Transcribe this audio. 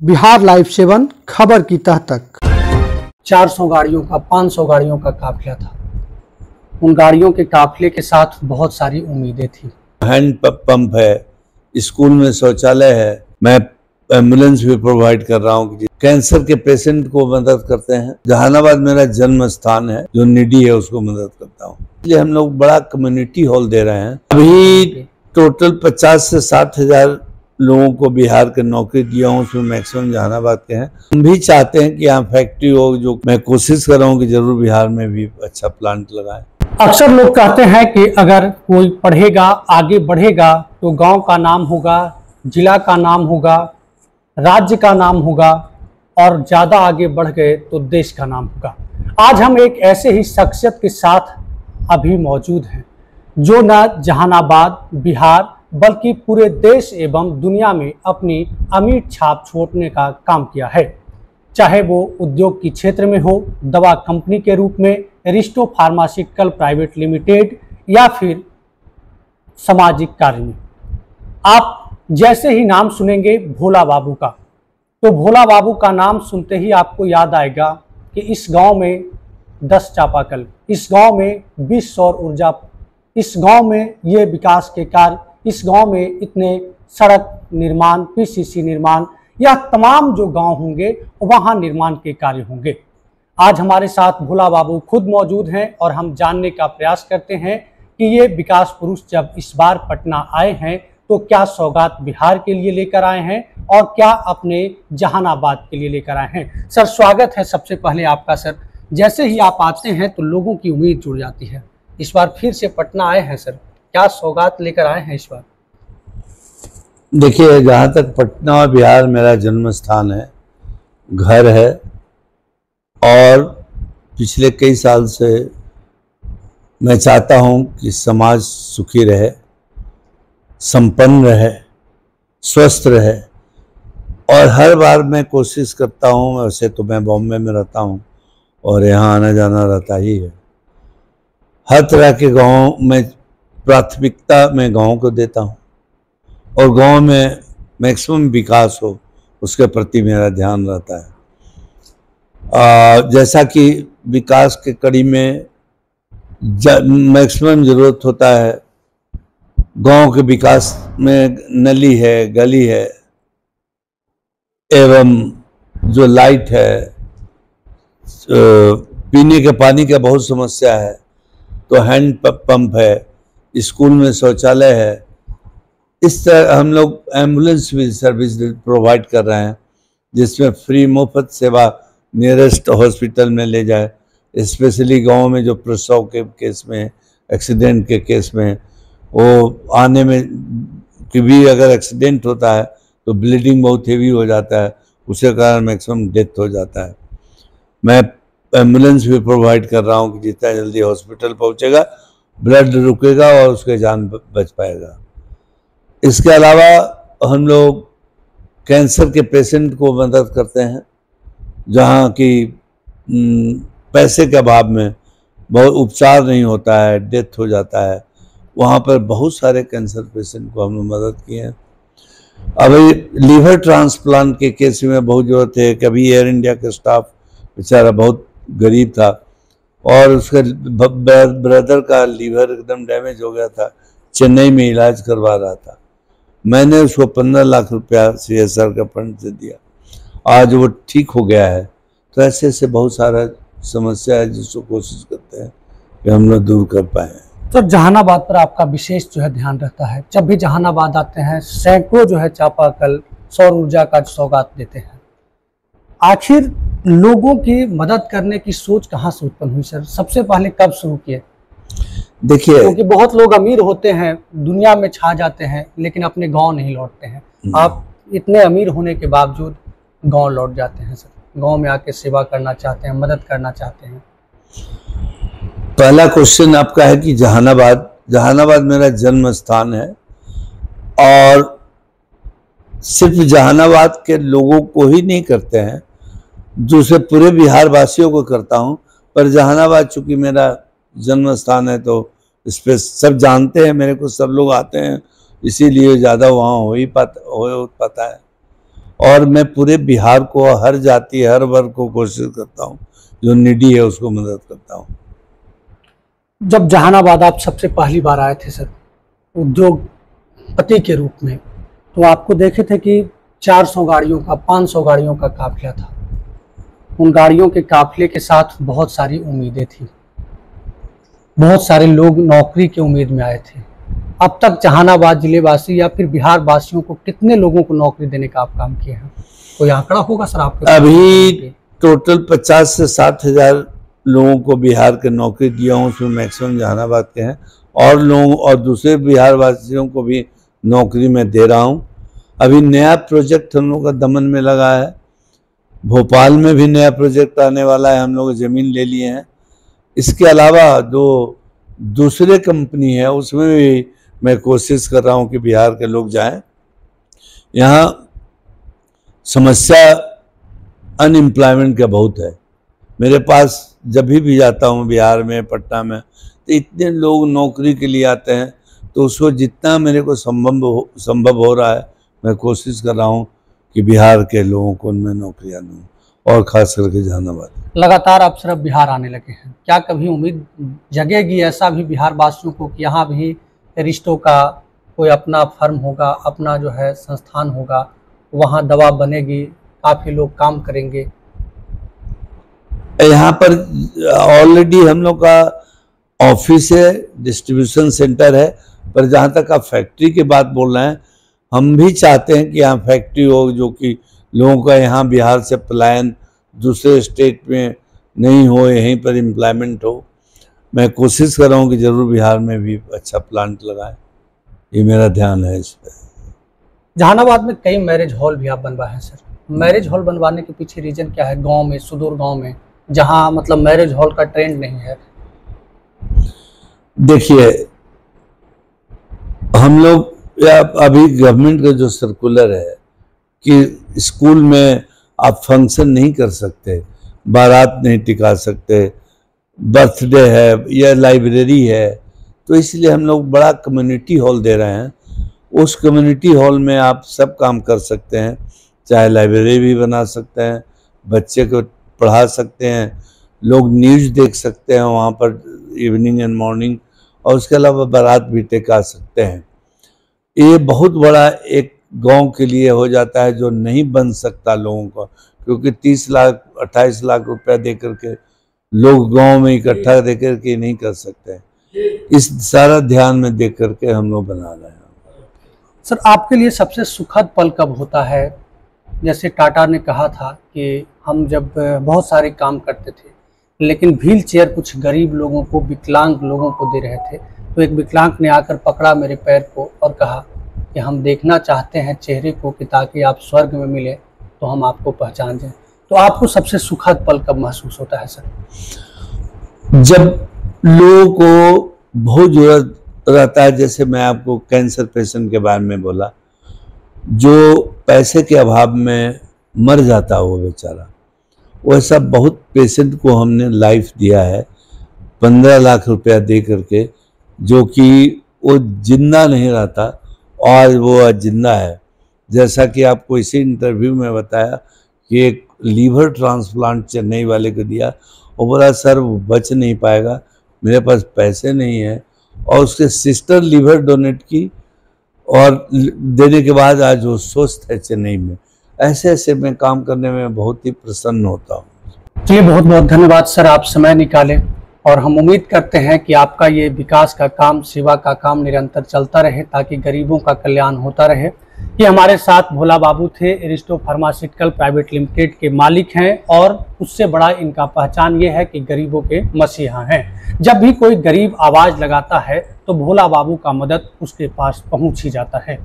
Bihar live 7 खबर की तह तक 400 गाड़ियों का 500 गाड़ियों का काफिला था। उन गाड़ियों के काफिले के साथ बहुत सारी उम्मीदें थी। हैंड पंप है, स्कूल में शौचालय है, मैं एम्बुलेंस भी प्रोवाइड कर रहा हूँ। कैंसर के पेशेंट को मदद करते हैं। जहानाबाद मेरा जन्म स्थान है, जो निडी है उसको मदद करता हूँ। इसलिए हम लोग बड़ा कम्युनिटी हॉल दे रहे हैं। अभी टोटल 50 से 60 हजार लोगों को बिहार के नौकरी दिया हूँ, उसमें मैक्सिमम जहानाबाद के हैं। हम भी चाहते हैं कि यहाँ फैक्ट्री हो, जो मैं कोशिश कर रहा हूँ कि जरूर बिहार में भी अच्छा प्लांट लगाएं। अक्सर लोग कहते हैं कि अगर कोई पढ़ेगा, आगे बढ़ेगा तो गांव का नाम होगा, जिला का नाम होगा, राज्य का नाम होगा और ज़्यादा आगे बढ़ गए तो देश का नाम होगा। आज हम एक ऐसे ही शख्सियत के साथ अभी मौजूद हैं जो न जहानाबाद, बिहार बल्कि पूरे देश एवं दुनिया में अपनी अमिट छाप छोड़ने का काम किया है। चाहे वो उद्योग की क्षेत्र में हो, दवा कंपनी के रूप में रिस्टो फार्मास्यूटिकल प्राइवेट लिमिटेड, या फिर सामाजिक कार्य में। आप जैसे ही नाम सुनेंगे भोला बाबू का, तो भोला बाबू का नाम सुनते ही आपको याद आएगा कि इस गांव में 10 चापाकल, इस गांव में 20 सौर ऊर्जा, इस गांव में ये विकास के कार्य, इस गांव में इतने सड़क निर्माण, पीसीसी निर्माण, या तमाम जो गांव होंगे वहां निर्माण के कार्य होंगे। आज हमारे साथ भोला बाबू खुद मौजूद हैं और हम जानने का प्रयास करते हैं कि ये विकास पुरुष जब इस बार पटना आए हैं तो क्या सौगात बिहार के लिए लेकर आए हैं और क्या अपने जहानाबाद के लिए लेकर आए हैं। सर, स्वागत है सबसे पहले आपका। सर, जैसे ही आप आते हैं तो लोगों की उम्मीद जुड़ जाती है। इस बार फिर से पटना आए हैं सर, क्या सौगात लेकर आए हैं इस बार? देखिए, जहाँ तक पटना और बिहार मेरा जन्म स्थान है, घर है, और पिछले कई साल से मैं चाहता हूँ कि समाज सुखी रहे, संपन्न रहे, स्वस्थ रहे। और हर बार मैं कोशिश करता हूँ, वैसे तो मैं बॉम्बे में रहता हूँ और यहाँ आना जाना रहता ही है। हर तरह के गाँव में प्राथमिकता मैं गाँव को देता हूँ और गाँव में मैक्सिमम विकास हो, उसके प्रति मेरा ध्यान रहता है। जैसा कि विकास के कड़ी में मैक्सिमम ज़रूरत होता है गांव के विकास में, नली है, गली है, एवं जो लाइट है, पीने के पानी का बहुत समस्या है, तो हैंड पंप है, स्कूल में शौचालय है। इस तरह हम लोग एम्बुलेंस भी सर्विस प्रोवाइड कर रहे हैं, जिसमें फ्री मुफ्त सेवा नियरेस्ट हॉस्पिटल में ले जाए। स्पेशली गांव में जो प्रसव के केस में, एक्सीडेंट के केस में, वो आने में कि भी अगर एक्सीडेंट होता है तो ब्लीडिंग बहुत हेवी हो जाता है, उसके कारण मैक्सिमम डेथ हो जाता है। मैं एम्बुलेंस भी प्रोवाइड कर रहा हूँ कि जितना जल्दी हॉस्पिटल पहुँचेगा, ब्लड रुकेगा और उसके जान बच पाएगा। इसके अलावा हम लोग कैंसर के पेशेंट को मदद करते हैं, जहाँ की पैसे के अभाव में बहुत उपचार नहीं होता है, डेथ हो जाता है। वहाँ पर बहुत सारे कैंसर पेशेंट को हमने मदद की है। अभी लीवर ट्रांसप्लांट के केस में बहुत ज़रूरत है। कभी एयर इंडिया के स्टाफ बेचारा बहुत गरीब था और उसके ब्रदर का लीवर एकदम डैमेज हो गया था, चेन्नई में इलाज करवा रहा था। मैंने उसको 15 लाख रुपया CSR का फंड से दिया, आज वो ठीक हो गया है। तो ऐसे ऐसे बहुत सारा समस्या है जिसको कोशिश करते हैं कि हम लोग दूर कर पाए। तो जहानाबाद पर आपका विशेष जो है ध्यान रहता है। जब भी जहानाबाद आते हैं सैकड़ों जो है चापाकल, सौर ऊर्जा का सौगात देते हैं। आखिर लोगों की मदद करने की सोच कहाँ से उत्पन्न हुई सर? सबसे पहले कब शुरू किए? देखिए, क्योंकि बहुत लोग अमीर होते हैं, दुनिया में छा जाते हैं, लेकिन अपने गांव नहीं लौटते हैं। आप इतने अमीर होने के बावजूद गांव लौट जाते हैं सर, गांव में आके सेवा करना चाहते हैं, मदद करना चाहते हैं। पहला क्वेश्चन आपका है कि जहानाबाद मेरा जन्म स्थान है, और सिर्फ जहानाबाद के लोगों को ही नहीं करते हैं, दूसरे पूरे बिहार वासियों को करता हूं। पर जहानाबाद चूंकि मेरा जन्म स्थान है तो इस पर सब जानते हैं मेरे को, सब लोग आते हैं, इसीलिए ज़्यादा वहाँ हो पाता है। और मैं पूरे बिहार को, हर जाति हर वर्ग को कोशिश करता हूँ, जो नीडी है उसको मदद करता हूँ। जब जहानाबाद आप सबसे पहली बार आए थे सर उद्योगपति के रूप में, तो आपको देखे थे कि 400 गाड़ियों का 500 गाड़ियों का काफिला था। उन गाड़ियों के काफिले के साथ बहुत सारी उम्मीदें थी, बहुत सारे लोग नौकरी की उम्मीद में आए थे। अब तक जहानाबाद जिले वासी या फिर बिहार वासियों को कितने लोगों को नौकरी देने का आप काम किए हैं? कोई आंकड़ा होगा सर आपके? अभी टोटल 50 से 60 हजार लोगों को बिहार के नौकरी दिया हूँ, उसमें मैक्सिमम जहानाबाद के हैं, और लोग और दूसरे बिहार वासियों को भी नौकरी में दे रहा हूँ। अभी नया प्रोजेक्ट हम लोग का दमन में लगा है, भोपाल में भी नया प्रोजेक्ट आने वाला है, हम लोग ज़मीन ले लिए हैं। इसके अलावा जो दूसरे कंपनी है उसमें भी मैं कोशिश कर रहा हूँ कि बिहार के लोग जाएं। यहाँ समस्या अनएम्प्लॉयमेंट का बहुत है। मेरे पास जब भी जाता हूँ बिहार में, पटना में, तो इतने लोग नौकरी के लिए आते हैं, तो उसको जितना मेरे को संभव हो रहा है मैं कोशिश कर रहा हूँ कि बिहार के लोगों को मैं नौकरियाँ दूँ, और ख़ास करके जहानाबाद। लगातार आप सिर्फ बिहार आने लगे हैं, क्या कभी उम्मीद जगेगी ऐसा भी बिहार वासियों को कि यहाँ भी रिश्तों का कोई अपना फर्म होगा, अपना जो है संस्थान होगा, वहाँ दवा बनेगी, काफ़ी लोग काम करेंगे? यहाँ पर ऑलरेडी हम लोग का ऑफिस है, डिस्ट्रीब्यूशन सेंटर है, पर जहाँ तक आप फैक्ट्री की बात बोल रहे हैं, हम भी चाहते हैं कि यहाँ फैक्ट्री हो, जो कि लोगों का यहाँ बिहार से पलायन दूसरे स्टेट में नहीं हो, यहीं पर एम्प्लॉयमेंट हो। मैं कोशिश कर रहा हूँ कि ज़रूर बिहार में भी अच्छा प्लांट लगाएं, ये मेरा ध्यान है इस पर। जहानाबाद में कई मैरिज हॉल भी आप बनवाए हैं सर, मैरिज हॉल बनवाने के पीछे रीजन क्या है? गांव में, सुदूर गांव में, जहां मतलब मैरिज हॉल का ट्रेंड नहीं है। देखिए, हम लोग अभी गवर्नमेंट का जो सर्कुलर है कि स्कूल में आप फंक्शन नहीं कर सकते, बारात नहीं टिका सकते, बर्थडे है या लाइब्रेरी है, तो इसलिए हम लोग बड़ा कम्युनिटी हॉल दे रहे हैं। उस कम्युनिटी हॉल में आप सब काम कर सकते हैं, चाहे लाइब्रेरी भी बना सकते हैं, बच्चे को पढ़ा सकते हैं, लोग न्यूज़ देख सकते हैं वहाँ पर इवनिंग एंड मॉर्निंग, और उसके अलावा बारात भी टिका सकते हैं। ये बहुत बड़ा एक गांव के लिए हो जाता है जो नहीं बन सकता लोगों का, क्योंकि 30 लाख 28 लाख रुपया दे करके लोग गांव में इकट्ठा दे करके नहीं कर सकते। इस सारा ध्यान में देख करके हम लोग बना रहे हैं। सर, आपके लिए सबसे सुखद पल कब होता है? जैसे टाटा ने कहा था कि हम जब बहुत सारे काम करते थे, लेकिन व्हील चेयर कुछ गरीब लोगों को, विकलांग लोगों को दे रहे थे, तो एक विकलांग ने आकर पकड़ा मेरे पैर को और कहा कि हम देखना चाहते हैं चेहरे को, कि ताकि आप स्वर्ग में मिले तो हम आपको पहचान जाएं। तो आपको सबसे सुखद पल कब महसूस होता है सर? जब लोगों को बहुत जरूरत रहता है, जैसे मैं आपको कैंसर पेशेंट के बारे में बोला, जो पैसे के अभाव में मर जाता है वो बेचारा, वैसा बहुत पेशेंट को हमने लाइफ दिया है 15 लाख रुपया दे करके, जो कि वो जिंदा नहीं रहता और वो जिंदा है। जैसा कि आपको इसी इंटरव्यू में बताया कि एक लीवर ट्रांसप्लांट चेन्नई वाले को दिया, वो बोला सर वो बच नहीं पाएगा, मेरे पास पैसे नहीं है, और उसके सिस्टर लीवर डोनेट की और देने के बाद आज वो स्वस्थ है चेन्नई में। ऐसे ऐसे मैं काम करने में बहुत ही प्रसन्न होता हूँ। चलिए, बहुत बहुत धन्यवाद सर, आप समय निकालें, और हम उम्मीद करते हैं कि आपका ये विकास का काम, सेवा का काम निरंतर चलता रहे, ताकि गरीबों का कल्याण होता रहे। ये हमारे साथ भोला बाबू थे, एरिस्टो फार्मास्यूटिकल प्राइवेट लिमिटेड के मालिक हैं, और उससे बड़ा इनका पहचान ये है कि गरीबों के मसीहा हैं। जब भी कोई गरीब आवाज़ लगाता है तो भोला बाबू का मदद उसके पास पहुंच ही जाता है।